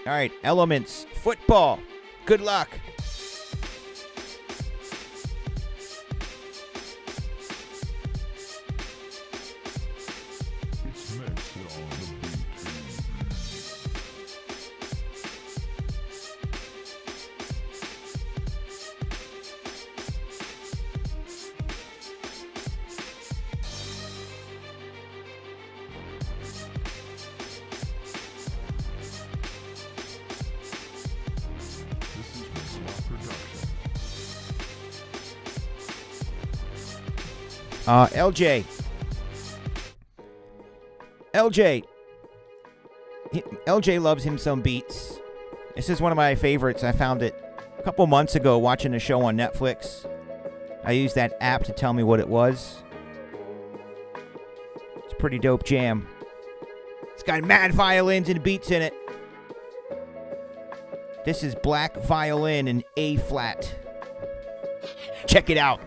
All right, Elements, football. Good luck. LJ. LJ loves him some Beats. This is one of my favorites. I found it a couple months ago watching a show on Netflix. I used that app to tell me what it was. It's a pretty dope jam. It's got mad violins and beats in it. This is Black Violin in A flat. Check it out.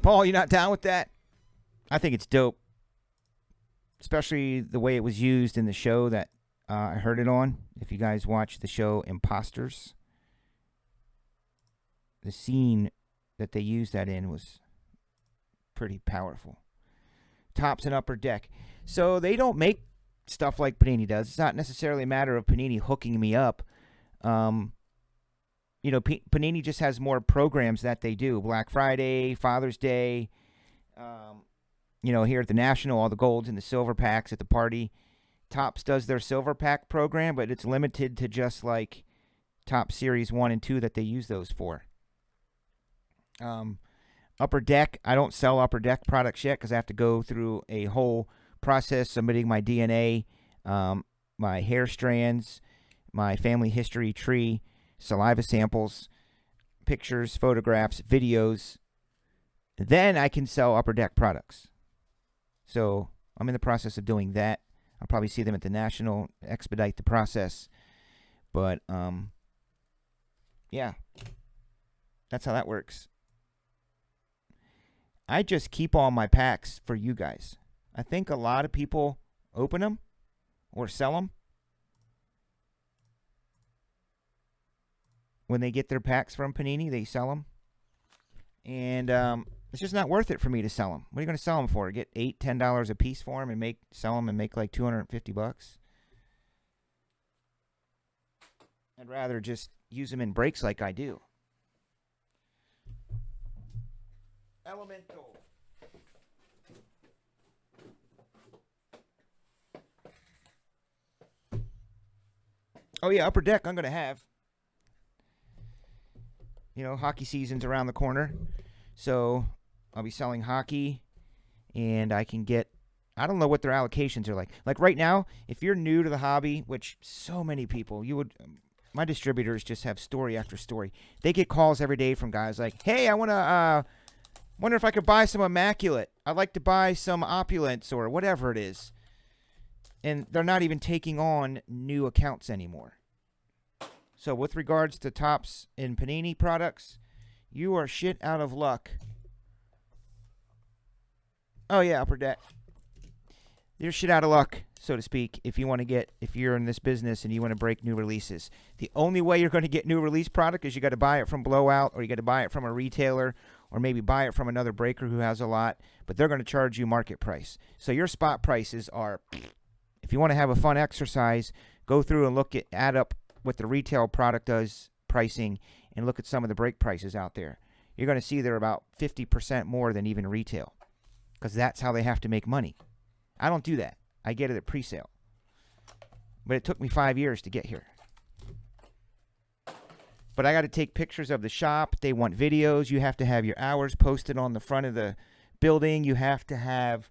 Paul, you not down with that? I think it's dope. Especially the way it was used in the show that I heard it on. If you guys watch the show Imposters, the scene that they used that in was pretty powerful. Tops and Upper Deck. So they don't make stuff like Panini does. It's not necessarily a matter of Panini hooking me up. Panini just has more programs that they do. Black Friday, Father's Day, here at the National, all the golds and the silver packs at the party. Topps does their silver pack program, but it's limited to just like Top Series 1 and 2 that they use those for. Upper Deck, I don't sell Upper Deck products yet because I have to go through a whole process submitting my DNA, my hair strands, my family history tree, saliva samples, pictures, photographs, videos. Then I can sell Upper Deck products. So I'm in the process of doing that. I'll probably see them at the National, expedite the process. But, yeah, that's how that works. I just keep all my packs for you guys. I think a lot of people open them or sell them when they get their packs from Panini. They sell them. And it's just not worth it for me to sell them. What are you going to sell them for? Get $8, $10 a piece for them and sell them and make like $250? I'd rather just use them in breaks like I do. Elemental. Oh yeah, Upper Deck I'm going to have. You know, hockey season's around the corner. So I'll be selling hockey, and I can get, I don't know what their allocations are like. Like right now, if you're new to the hobby, which so many people, my distributors just have story after story. They get calls every day from guys like, hey, I want to, wonder if I could buy some Immaculate. I'd like to buy some Opulence or whatever it is. And they're not even taking on new accounts anymore. So with regards to Topps and Panini products, you are shit out of luck. Oh yeah, Upper Deck. You're shit out of luck, so to speak, if you're in this business and you want to break new releases. The only way you're going to get new release product is you got to buy it from Blowout, or you got to buy it from a retailer, or maybe buy it from another breaker who has a lot, but they're going to charge you market price. So your spot prices are, if you want to have a fun exercise, go through and add up what the retail product does pricing and look at some of the break prices out there. You're going to see they're about 50% more than even retail, because that's how they have to make money. I don't do that. I get it at pre-sale. But it took me 5 years to get here. But I got to take pictures of the shop. They want videos. You have to have your hours posted on the front of the building. You have to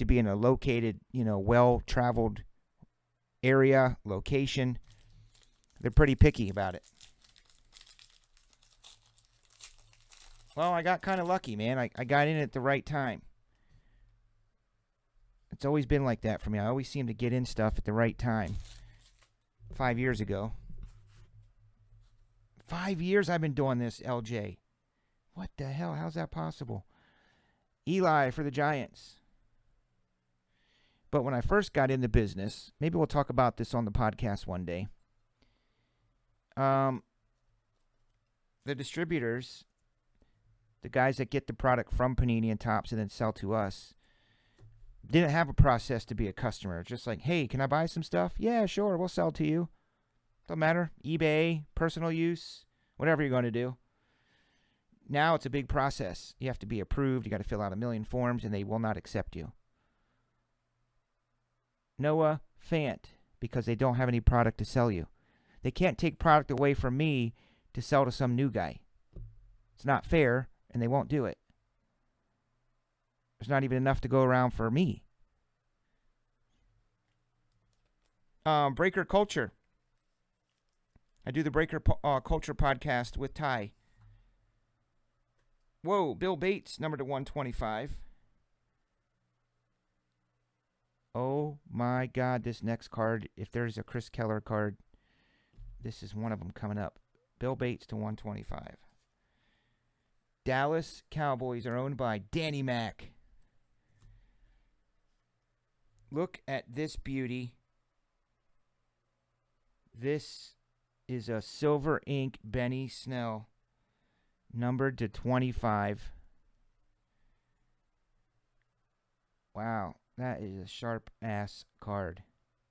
be in a located, well-traveled area, location. They're pretty picky about it. Well, I got kind of lucky, man. I got in at the right time. It's always been like that for me. I always seem to get in stuff at the right time. 5 years ago. 5 years I've been doing this, LJ. What the hell? How's that possible? Eli for the Giants. But when I first got into business, maybe we'll talk about this on the podcast one day. The distributors, the guys that get the product from Panini and Topps and then sell to us, didn't have a process to be a customer. Just like, hey, can I buy some stuff? Yeah, sure, we'll sell to you. Don't matter. eBay, personal use, whatever you're going to do. Now it's a big process. You have to be approved. You got to fill out 1 million forms, and they will not accept you. Noah Fant, because they don't have any product to sell you. They can't take product away from me to sell to some new guy. It's not fair, and they won't do it. There's not even enough to go around for me. Breaker Culture. I do the Breaker Culture podcast with Ty. Whoa, Bill Bates, number to 125. Oh my God, this next card, if there's a Chris Keller card, this is one of them coming up. Bill Bates to 125. Dallas Cowboys are owned by Danny Mac. Look at this beauty. This is a silver ink Benny Snell, numbered to 25. Wow, that is a sharp-ass card.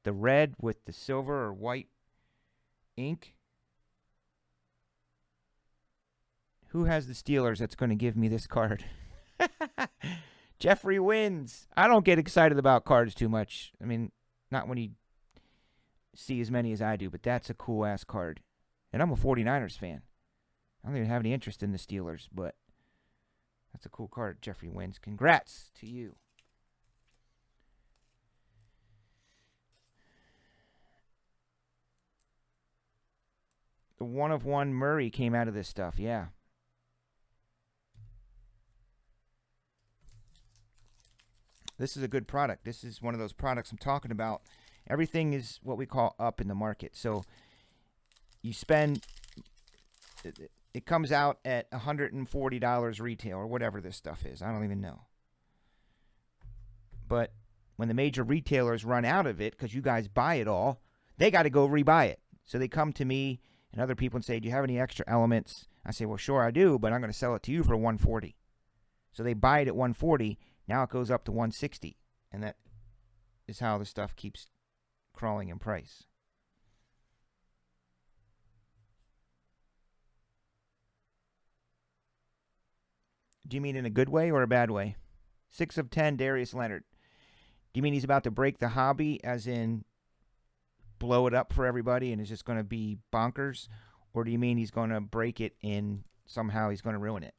The red with the silver or white ink. Who has the Steelers that's going to give me this card? Jeffrey wins. I don't get excited about cards too much. I mean, not when you see as many as I do, but that's a cool-ass card. And I'm a 49ers fan. I don't even have any interest in the Steelers, but that's a cool card. Jeffrey wins. Congrats to you. The 1/1 Murray came out of this stuff, yeah. This is a good product. This is one of those products I'm talking about. Everything is what we call up in the market. So you spend, it comes out at $140 retail or whatever this stuff is. I don't even know. But when the major retailers run out of it, because you guys buy it all, they got to go rebuy it. So they come to me and other people and say, do you have any extra elements? I say, well, sure I do, but I'm going to sell it to you for $140. So they buy it at $140. Now it goes up to $160. And that is how the stuff keeps crawling in price. Do you mean in a good way or a bad way? 6 of 10, Darius Leonard. Do you mean he's about to break the hobby, as in blow it up for everybody and it's just going to be bonkers? Or do you mean he's going to break it and somehow he's going to ruin it?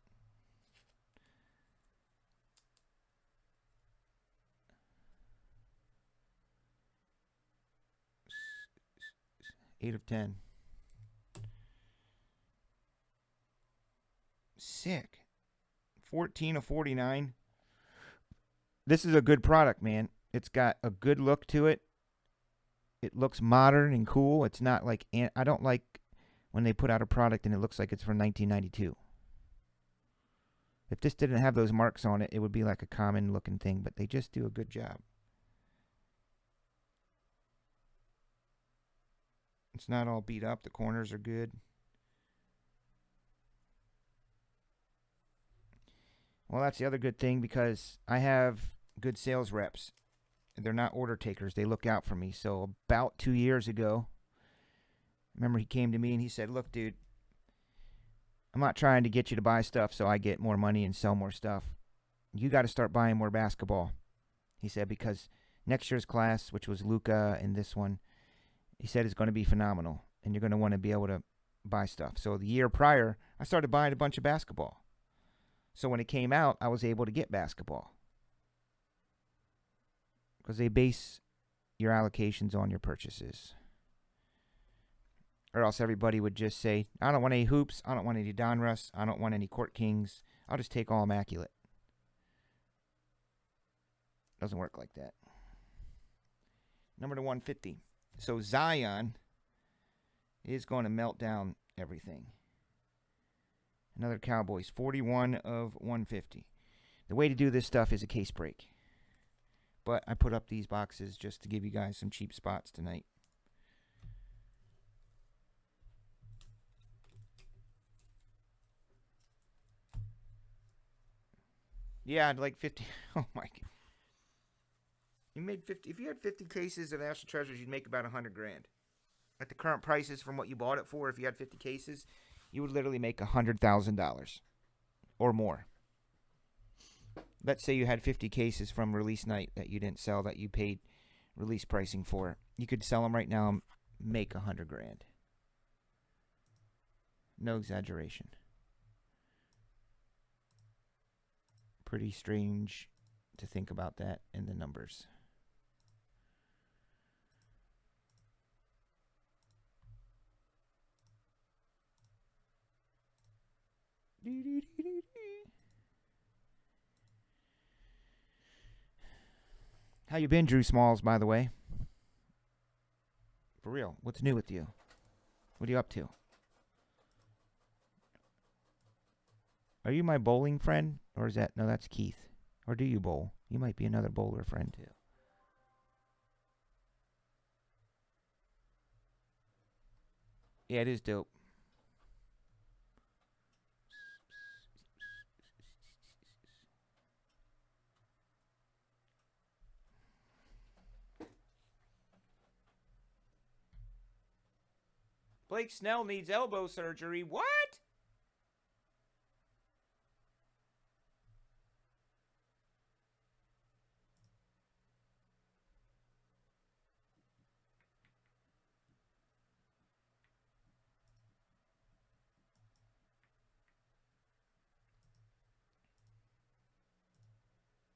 Eight of 10. Sick. 14 of 49. This is a good product, man. It's got a good look to it. It looks modern and cool. It's not like, I don't like when they put out a product and it looks like it's from 1992. If this didn't have those marks on it, it would be like a common looking thing, but they just do a good job. It's not all beat up. The corners are good. Well, that's the other good thing, because I have good sales reps. They're not order takers. They look out for me. So about 2 years ago, remember, he came to me and he said, look, dude, I'm not trying to get you to buy stuff so I get more money and sell more stuff. You got to start buying more basketball. He said, because next year's class, which was Luka and this one, he said is going to be phenomenal. And you're going to want to be able to buy stuff. So the year prior, I started buying a bunch of basketball. So when it came out, I was able to get basketball. Because they base your allocations on your purchases. Or else everybody would just say, I don't want any hoops, I don't want any Donruss, I don't want any Court Kings, I'll just take all immaculate. Doesn't work like that. Number to 150. So Zion is going to melt down everything. Another Cowboys, 41 of 150. The way to do this stuff is a case break. But I put up these boxes just to give you guys some cheap spots tonight. Yeah, I'd like 50. Oh, my God. You made 50. If you had 50 cases of National Treasures, you'd make about $100 grand. At the current prices from what you bought it for, if you had 50 cases, you would literally make $100,000 or more. Let's say you had 50 cases from release night that you didn't sell, that you paid release pricing for. You could sell them right now and make $100 grand. No exaggeration. Pretty strange to think about that in the numbers. How you been, Drew Smalls, by the way? For real, what's new with you? What are you up to? Are you my bowling friend? Or is that... No, that's Keith. Or do you bowl? You might be another bowler friend, too. Yeah, it is dope. Blake Snell needs elbow surgery. What?